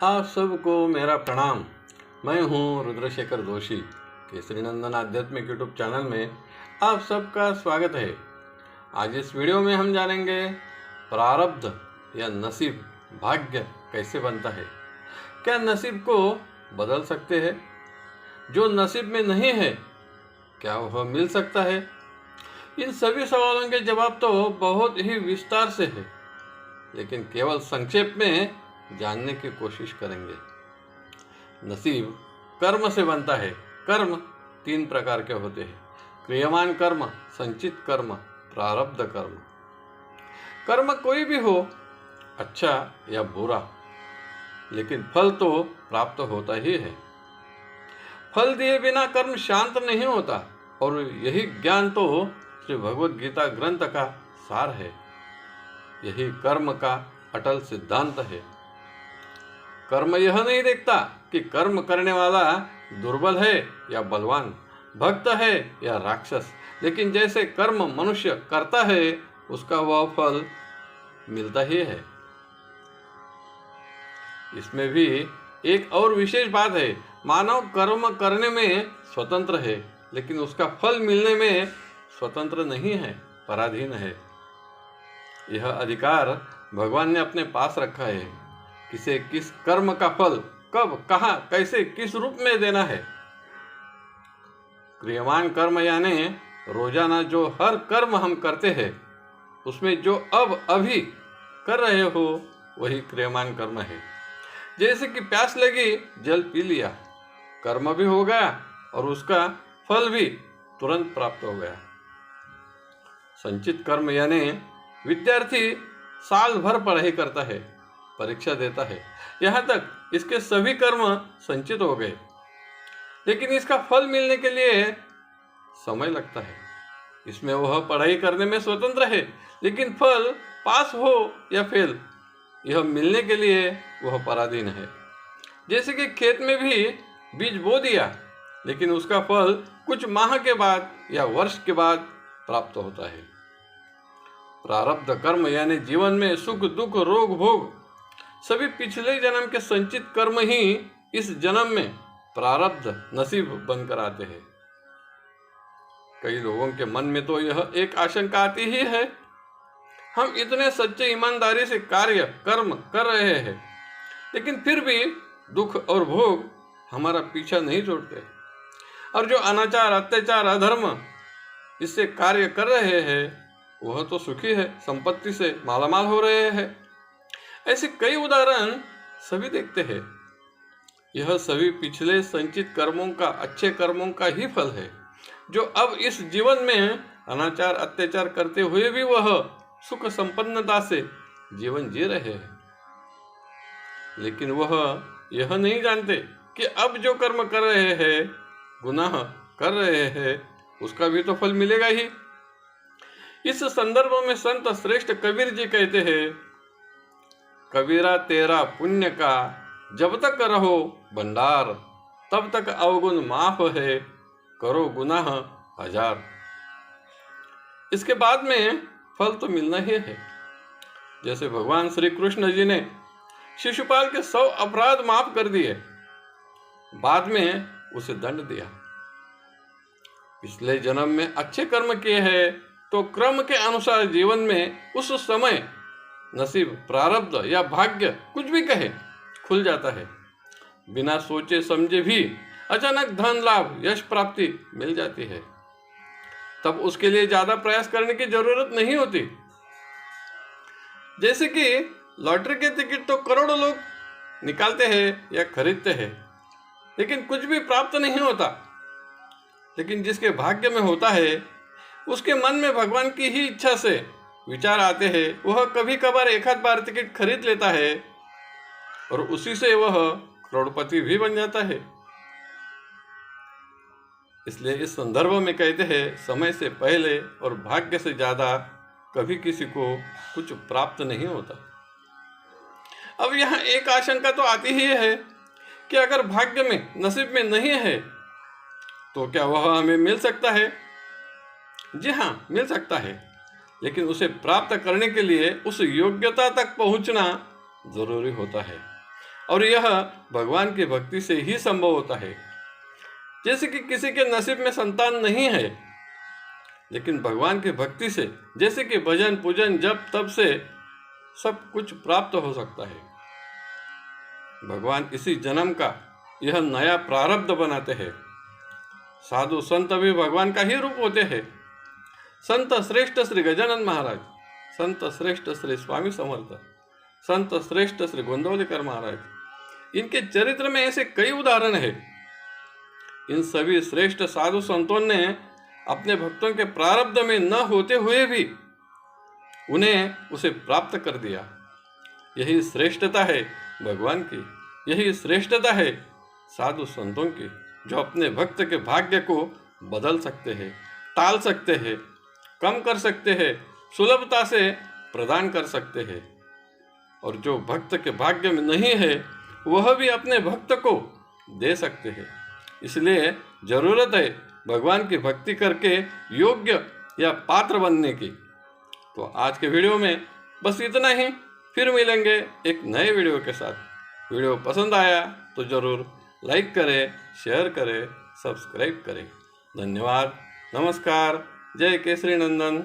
आप सबको मेरा प्रणाम। मैं हूं रुद्रशेखर जोशी। केसरी नंदन आध्यात्मिक यूट्यूब चैनल में आप सबका स्वागत है। आज इस वीडियो में हम जानेंगे प्रारब्ध या नसीब, भाग्य कैसे बनता है। क्या नसीब को बदल सकते हैं? जो नसीब में नहीं है क्या वह मिल सकता है? इन सभी सवालों के जवाब तो बहुत ही विस्तार से है, लेकिन केवल संक्षेप में जानने की कोशिश करेंगे। नसीब कर्म से बनता है। कर्म 3 प्रकार के होते हैं: क्रियमान कर्म, संचित कर्म, प्रारब्ध कर्म। कर्म कोई भी हो, अच्छा या बुरा, लेकिन फल तो प्राप्त होता ही है। फल दिए बिना कर्म शांत नहीं होता, और यही ज्ञान तो श्री भगवद गीता ग्रंथ का सार है। यही कर्म का अटल सिद्धांत है। कर्म यह नहीं देखता कि कर्म करने वाला दुर्बल है या बलवान, भक्त है या राक्षस, लेकिन जैसे कर्म मनुष्य करता है उसका वह फल मिलता ही है। इसमें भी एक और विशेष बात है, मानव कर्म करने में स्वतंत्र है, लेकिन उसका फल मिलने में स्वतंत्र नहीं है, पराधीन है। यह अधिकार भगवान ने अपने पास रखा है। किसे किस कर्म का फल कब, कहाँ, कैसे, किस रूप में देना है। क्रियमान कर्म यानी रोजाना जो हर कर्म हम करते हैं उसमें जो अब अभी कर रहे हो वही क्रियमान कर्म है। जैसे कि प्यास लगी, जल पी लिया, कर्म भी हो गया और उसका फल भी तुरंत प्राप्त हो गया। संचित कर्म यानी विद्यार्थी साल भर पढ़ाई करता है, परीक्षा देता है, यहाँ तक इसके सभी कर्म संचित हो गए, लेकिन इसका फल मिलने के लिए समय लगता है। इसमें वह पढ़ाई करने में स्वतंत्र है, लेकिन फल पास हो या फेल यह मिलने के लिए वह पराधीन है। जैसे कि खेत में भी बीज बो दिया, लेकिन उसका फल कुछ माह के बाद या वर्ष के बाद प्राप्त होता है। प्रारब्ध कर्म यानी जीवन में सुख दुख रोग भोग सभी पिछले जन्म के संचित कर्म ही इस जन्म में प्रारब्ध नसीब बनकर आते हैं। कई लोगों के मन में तो यह एक आशंका आती ही है, हम इतने सच्चे ईमानदारी से कार्य कर्म कर रहे हैं, लेकिन फिर भी दुख और भोग हमारा पीछा नहीं छोड़ते, और जो अनाचार अत्याचार अधर्म इससे कार्य कर रहे हैं वह तो सुखी है, संपत्ति से मालामाल हो रहे हैं। ऐसे कई उदाहरण सभी देखते हैं। यह सभी पिछले संचित कर्मों का, अच्छे कर्मों का ही फल है, जो अब इस जीवन में अनाचार अत्याचार करते हुए भी वह सुख संपन्नता से जीवन जी रहे हैं। लेकिन वह यह नहीं जानते कि अब जो कर्म कर रहे हैं, गुनाह कर रहे हैं, उसका भी तो फल मिलेगा ही। इस संदर्भ में संत श्रेष्ठ कबीर जी कहते हैं, कबीरा तेरा पुण्य का जब तक रहो भंडार, तब तक अवगुण माफ है, करो गुनाह हजार। इसके बाद में फल तो मिलना ही है। जैसे भगवान श्री कृष्ण जी ने शिशुपाल के 100 अपराध माफ कर दिए, बाद में उसे दंड दिया। पिछले जन्म में अच्छे कर्म किए हैं तो क्रम के अनुसार जीवन में उस समय नसीब, प्रारब्ध या भाग्य कुछ भी कहे खुल जाता है। बिना सोचे समझे भी अचानक धन लाभ, यश प्राप्ति मिल जाती है। तब उसके लिए ज्यादा प्रयास करने की जरूरत नहीं होती। जैसे कि लॉटरी के टिकट तो करोड़ों लोग निकालते हैं या खरीदते हैं, लेकिन कुछ भी प्राप्त नहीं होता। लेकिन जिसके भाग्य में होता है, उसके मन में भगवान की ही इच्छा से विचार आते हैं, वह कभी कभार एक आध बार टिकट खरीद लेता है और उसी से वह करोड़पति भी बन जाता है। इसलिए इस संदर्भ में कहते हैं, समय से पहले और भाग्य से ज्यादा कभी किसी को कुछ प्राप्त नहीं होता। अब यहाँ एक आशंका तो आती ही है कि अगर भाग्य में, नसीब में नहीं है तो क्या वह हमें मिल सकता है? जी हाँ, मिल सकता है, लेकिन उसे प्राप्त करने के लिए उस योग्यता तक पहुंचना जरूरी होता है। और यह भगवान की भक्ति से ही संभव होता है। जैसे कि किसी के नसीब में संतान नहीं है, लेकिन भगवान की भक्ति से, जैसे कि भजन पूजन जप तप से सब कुछ प्राप्त हो सकता है। भगवान इसी जन्म का यह नया प्रारब्ध बनाते हैं। साधु संत भी भगवान का ही रूप होते हैं। संत श्रेष्ठ श्री गजानन महाराज, संत श्रेष्ठ श्री स्वामी समर्थ, संत श्रेष्ठ श्री गोंदवलेकर महाराज, इनके चरित्र में ऐसे कई उदाहरण हैं। इन सभी श्रेष्ठ साधु संतों ने अपने भक्तों के प्रारब्ध में न होते हुए भी उन्हें उसे प्राप्त कर दिया। यही श्रेष्ठता है भगवान की, यही श्रेष्ठता है साधु संतों की, जो अपने भक्त के भाग्य को बदल सकते हैं, टाल सकते हैं, कम कर सकते हैं, सुलभता से प्रदान कर सकते हैं। और जो भक्त के भाग्य में नहीं है वह भी अपने भक्त को दे सकते हैं। इसलिए जरूरत है भगवान की भक्ति करके योग्य या पात्र बनने की। तो आज के वीडियो में बस इतना ही, फिर मिलेंगे एक नए वीडियो के साथ। वीडियो पसंद आया तो ज़रूर लाइक करें, शेयर करें, सब्सक्राइब करें। धन्यवाद, नमस्कार, जय केसरी नंदन।